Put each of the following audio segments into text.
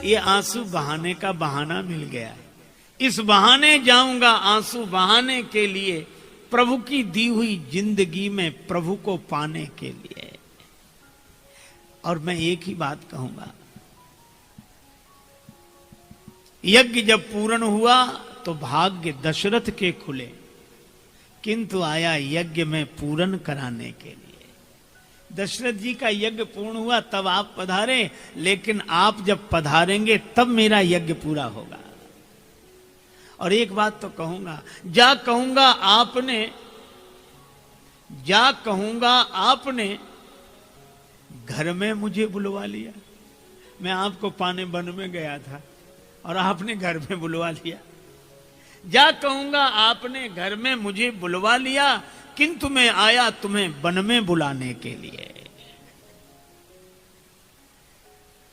ये आंसू बहाने का बहाना मिल गया है। इस बहाने जाऊंगा आंसू बहाने के लिए, प्रभु की दी हुई जिंदगी में प्रभु को पाने के लिए। और मैं एक ही बात कहूंगा, यज्ञ जब पूर्ण हुआ तो भाग्य दशरथ के खुले, किंतु आया यज्ञ में पूर्ण कराने के लिए। दशरथ जी का यज्ञ पूर्ण हुआ तब आप पधारे, लेकिन आप जब पधारेंगे तब मेरा यज्ञ पूरा होगा। और एक बात तो कहूंगा, जा कहूंगा आपने घर में मुझे बुलवा लिया। मैं आपको पाने वन में गया था और आपने घर में बुलवा लिया। जा कहूंगा आपने घर में मुझे बुलवा लिया, किंतु मैं आया तुम्हें वन में बुलाने के लिए।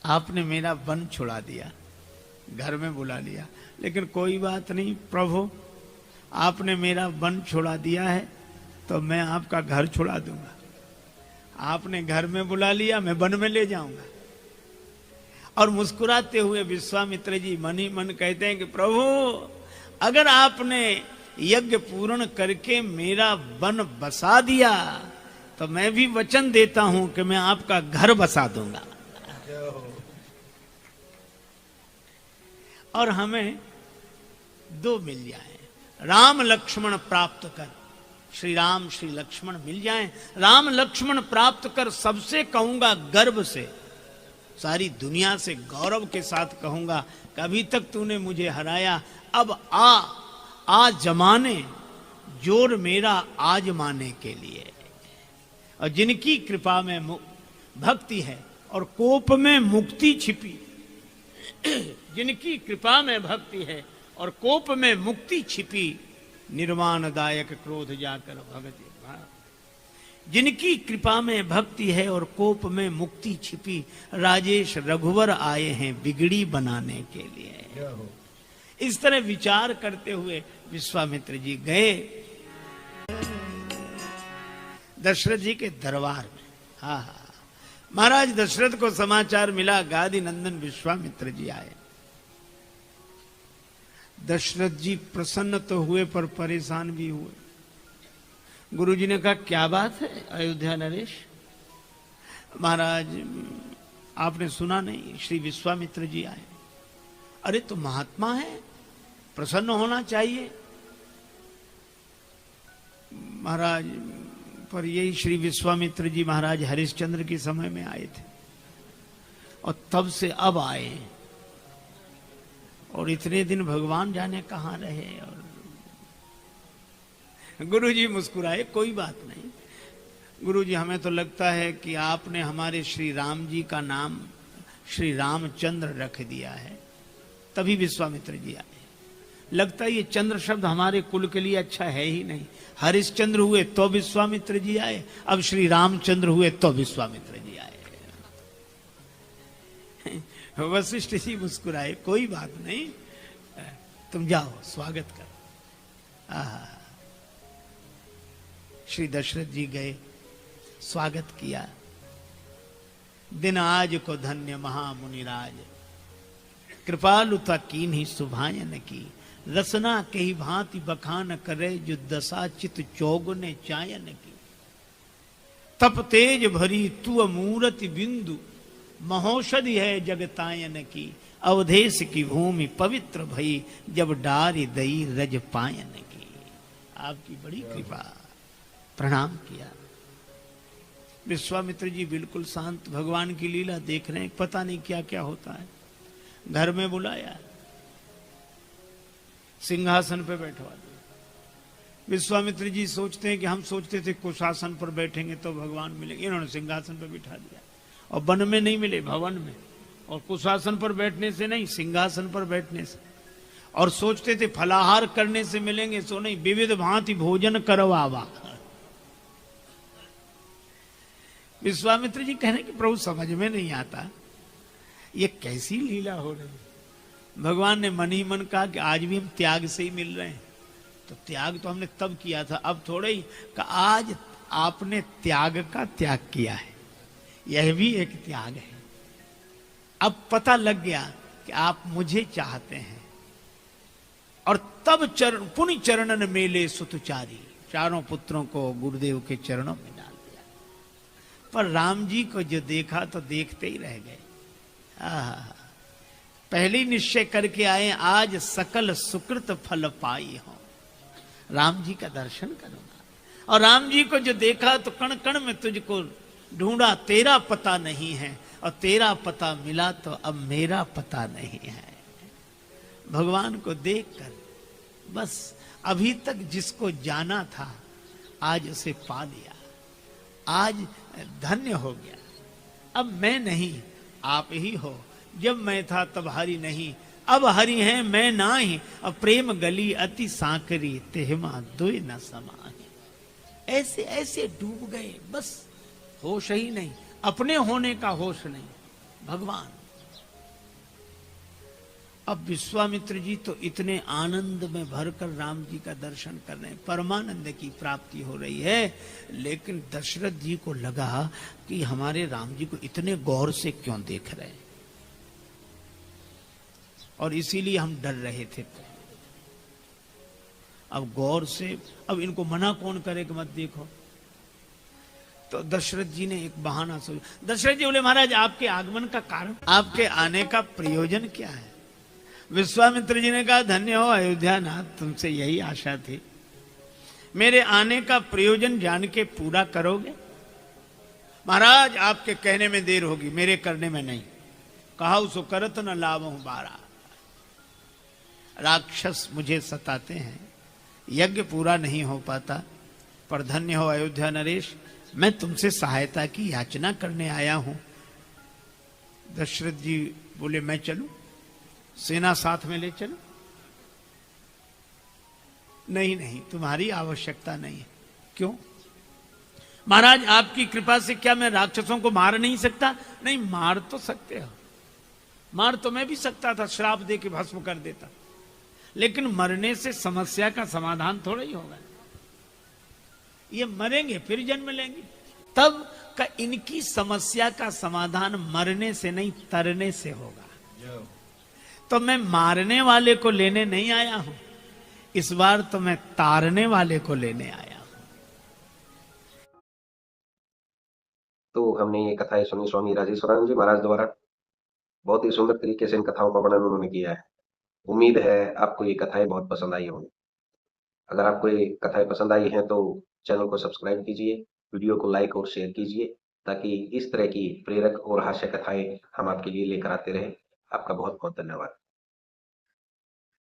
आपने मेरा वन छुड़ा दिया, घर में बुला लिया, लेकिन कोई बात नहीं प्रभु, आपने मेरा वन छुड़ा दिया है तो मैं आपका घर छुड़ा दूंगा। आपने घर में बुला लिया, मैं वन में ले जाऊंगा। और मुस्कुराते हुए विश्वामित्र जी मन ही मन कहते हैं कि प्रभु, अगर आपने यज्ञ पूर्ण करके मेरा वन बसा दिया तो मैं भी वचन देता हूं कि मैं आपका घर बसा दूंगा। और हमें दो मिल जाए, राम लक्ष्मण प्राप्त कर, श्री राम श्री लक्ष्मण मिल जाएं। राम लक्ष्मण प्राप्त कर सबसे कहूंगा गर्व से, सारी दुनिया से गौरव के साथ कहूंगा, कभी तक तूने मुझे हराया, अब आ जमाने जोर मेरा आजमाने के लिए। और जिनकी कृपा में भक्ति है और कोप में मुक्ति छिपी, जिनकी कृपा में भक्ति है और कोप में मुक्ति छिपी, निर्वाणदायक क्रोध जाकर भगति। जिनकी कृपा में भक्ति है और कोप में मुक्ति छिपी, राजेश रघुवर आए हैं बिगड़ी बनाने के लिए। इस तरह विचार करते हुए विश्वामित्र जी गए दशरथ जी के दरबार में। हाँ, महाराज दशरथ को समाचार मिला, गादी नंदन विश्वामित्र जी आए। दशरथ जी प्रसन्न तो हुए पर परेशान भी हुए। गुरुजी ने कहा, क्या बात है अयोध्या नरेश? महाराज आपने सुना नहीं, श्री विश्वामित्र जी आए। अरे तो महात्मा है, प्रसन्न होना चाहिए। महाराज पर यही श्री विश्वामित्र जी महाराज हरिश्चंद्र के समय में आए थे और तब से अब आए, और इतने दिन भगवान जाने कहां रहे। और गुरुजी मुस्कुराए, कोई बात नहीं गुरुजी, हमें तो लगता है कि आपने हमारे श्री राम जी का नाम श्री रामचंद्र रख दिया है, तभी विश्वामित्र जी आए। लगता है ये चंद्र शब्द हमारे कुल के लिए अच्छा है ही नहीं। हरिश्चंद्र हुए तो विश्वामित्र जी आए, अब श्री रामचंद्र हुए तो विश्वामित्र जी आए। वशिष्ठ जी मुस्कुराए, कोई बात नहीं, तुम जाओ स्वागत कर। श्री दशरथ जी गए, स्वागत किया। दिन आज को धन्य महामुनिराज, कृपालुता कीन्ही सुभायन की, रसना कही भांति बखान करे, जो दशा चित चौगुने चायन की। तप तेज भरी तू मूरति बिंदु, महौषधि है जगतायन की। अवधेश की भूमि पवित्र भई, जब डारी दई रज पायन की। आपकी बड़ी कृपा। प्रणाम किया। विश्वामित्र जी बिल्कुल शांत, भगवान की लीला देख रहे हैं, पता नहीं क्या क्या होता है। घर में बुलाया, सिंहासन पे बैठवा दिया। विश्वामित्र जी सोचते हैं कि हम सोचते थे कुशासन पर बैठेंगे तो भगवान मिलेंगे, इन्होंने सिंहासन पर बिठा दिया। और वन में नहीं मिले, भवन में। और कुशासन पर बैठने से नहीं, सिंहासन पर बैठने से। और सोचते थे फलाहार करने से मिलेंगे, सो नहीं, विविध भांति भोजन करवावा। विश्वामित्र जी कह रहे कि प्रभु समझ में नहीं आता, ये कैसी लीला हो रही। भगवान ने मन ही मन कहा कि आज भी हम त्याग से ही मिल रहे हैं। तो त्याग तो हमने तब किया था, अब थोड़े ही कि आज आपने त्याग का त्याग किया है, यह भी एक त्याग है। अब पता लग गया कि आप मुझे चाहते हैं। और तब पुण्य चरणन मेले सुतचारी, चारों पुत्रों को गुरुदेव के चरणों में डाल दिया। पर राम जी को जो देखा तो देखते ही रह गए। पहले निश्चय करके आए, आज सकल सुकृत फल पाई हो, राम जी का दर्शन करूंगा। और राम जी को जो देखा तो कण कण में तुझको ढूंढा, तेरा पता नहीं है, और तेरा पता मिला तो अब मेरा पता नहीं है। भगवान को देखकर बस अभी तक जिसको जाना था आज उसे पा लिया, आज धन्य हो गया। अब मैं नहीं, आप ही हो। जब मैं था तब हरि नहीं, अब हरि है मैं नाही। अब प्रेम गली अति सांकरी, तेहमा दुई न समाहि। ऐसे ऐसे डूब गए, बस होश ही नहीं, अपने होने का होश नहीं। भगवान, अब विश्वामित्र जी तो इतने आनंद में भरकर राम जी का दर्शन कर रहे हैं, परमानंद की प्राप्ति हो रही है। लेकिन दशरथ जी को लगा कि हमारे राम जी को इतने गौर से क्यों देख रहे हैं, और इसीलिए हम डर रहे थे। अब गौर से, अब इनको मना कौन करे कि मत देखो। तो दशरथ जी ने एक बहाना सोचा। दशरथ जी बोले, महाराज आपके आगमन का कारण, आपके आने का प्रयोजन क्या है? विश्वामित्र जी ने कहा, धन्य हो अयोध्या नाथ, तुमसे यही आशा थी। मेरे आने का प्रयोजन जान के पूरा करोगे? महाराज आपके कहने में देर होगी, मेरे करने में नहीं। कहा उसो करत न लावहु बारा। राक्षस मुझे सताते हैं, यज्ञ पूरा नहीं हो पाता, पर धन्य हो अयोध्या नरेश, मैं तुमसे सहायता की याचना करने आया हूं। दशरथ जी बोले, मैं चलूं, सेना साथ में ले चलो? नहीं नहीं, तुम्हारी आवश्यकता नहीं है। क्यों? महाराज आपकी कृपा से क्या मैं राक्षसों को मार नहीं सकता? नहीं, मार तो सकते हो, मार तो मैं भी सकता था, श्राप दे के भस्म कर देता। लेकिन मरने से समस्या का समाधान थोड़ा ही होगा। ये मरेंगे फिर जन्म लेंगे, तब का इनकी समस्या का समाधान मरने से नहीं, तरने से होगा। तो मैं मारने वाले को लेने नहीं आया हूं, इस बार तो मैं तारने वाले को लेने आया हूं। तो हमने ये कथाएं सुनी स्वामी राजेश्वरानंद जी महाराज द्वारा। बहुत ही सुंदर तरीके से इन कथाओं का वर्णन उन्होंने किया है। उम्मीद है आपको ये कथाएं बहुत पसंद आई होंगी। अगर आपको ये कथाएं पसंद आई हैं तो चैनल को सब्सक्राइब कीजिए, वीडियो को लाइक और शेयर कीजिए, ताकि इस तरह की प्रेरक और हास्य कथाएं हम आपके लिए लेकर आते रहें। आपका बहुत बहुत धन्यवाद।